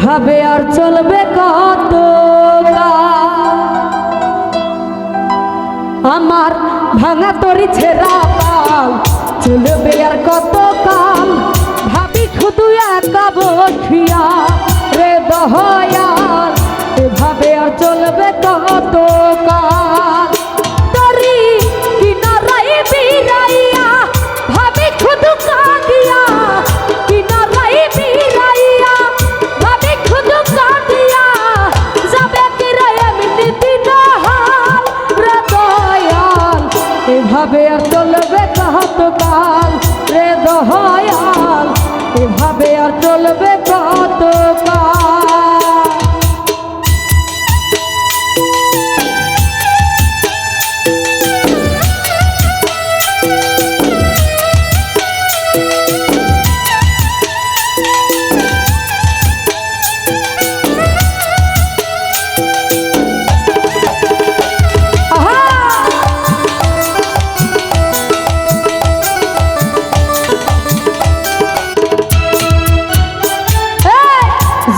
এভাবে আর চলবে কত আমার ভাঙা তরি ছেঁড়া পাল চলবে আর কত কাল ভাবি শুধু একা বসিয়া রে দয়াল এভাবে আর চলবে কত কাল তরি কিনারায় বিরাইয়া ভাবি শুধু কাঁদিয়া কিনারায় বিরাইয়া ভাবি শুধু কাঁদিয়া যাবে কিরা এমনি দিন হাল রে দয়াল এভাবে আর চলবে কত কাল রে দয়াল এভাবে আর চলবে কত কাল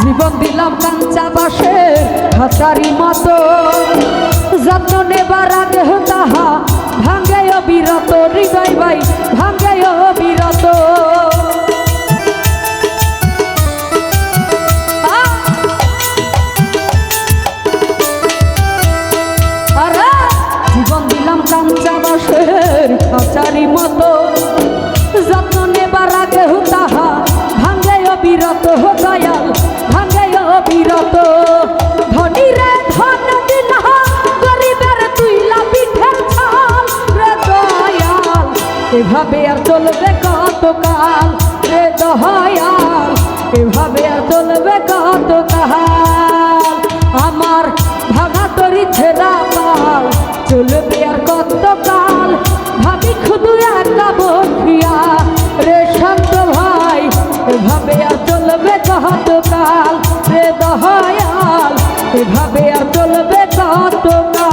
জীবন দিলাম কাঞ্চা বাসের হাসারি মতো যত্ন নেবার আগে তাহা ভাঙ্গে অবিরত হৃদয় ভাই ভাঙ্গে অবিরত জীবন দিলাম কাঞ্চা বাসের হাসারি মতো যত্ন নেবার আগে তাহা ভাঙ্গে অবিরত দয়াল ভাঙ্গে অবিরত ধনী রে ধন দিলা গরিবের তুইলা পিঠের ছাল রে দয়াল এভাবে আর চলবে কত কাল রে দয়াল এভাবে আর চলবে কত কাল আমার ভাঙা তরি ছেঁড়া পাল চলবে আর কত কাল ভাবি শুধু একা বসিয়া রে শান্ত ভাই এভাবে আর চলবে কত কাল রে দয়াল এভাবে আর চলবে কত কাল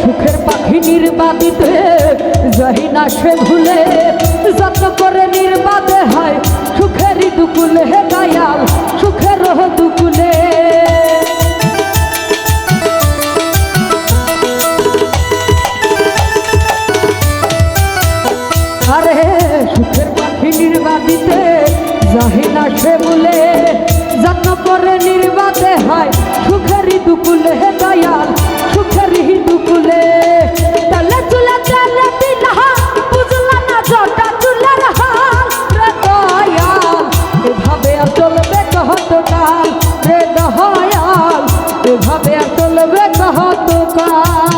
সুখের পাখি নির্বাদিতে যাই না সে ভুলে যত্ন করে নির্বাদে হয় সুখেরই দুকুলে হে দয়াল সুখের দুকুলে আরে সুখের পাখি নির্বাদিতে যাই না সে ভুলে যত্ন করে নির্বাদে হয় সুখেরই দুকুলে হে দয়াল সুখেরই দুকুলে তালে চুলা চালে দিলা বুঝলা না জটা চুলার হাল রে দয়াল এভাবে আর চলবে কত কাল রে দয়াল এভাবে আর চলবে কত কাল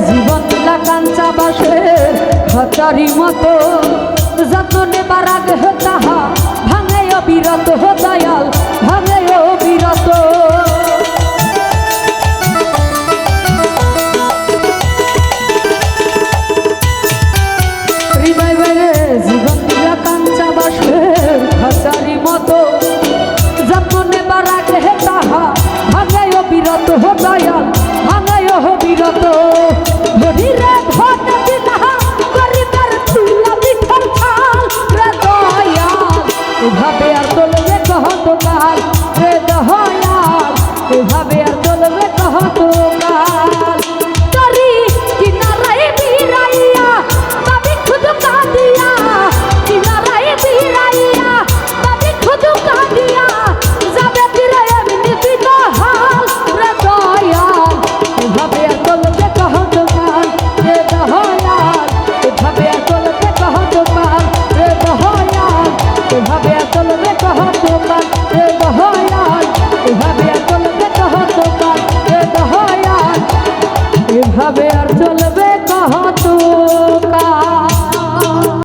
জীবন দিলা কাঞ্চা বাসের হাজারি মতো যত্ন নেবার আগে তাহা ভাঙে অবিরত দয়াল ভাঙে অবিরত হৃদয় বাইরে জীবন দিলা কাঞ্চা বাসের হাজারি মতো যত্ন নেবার আগে তাহা ভাঙে চলবে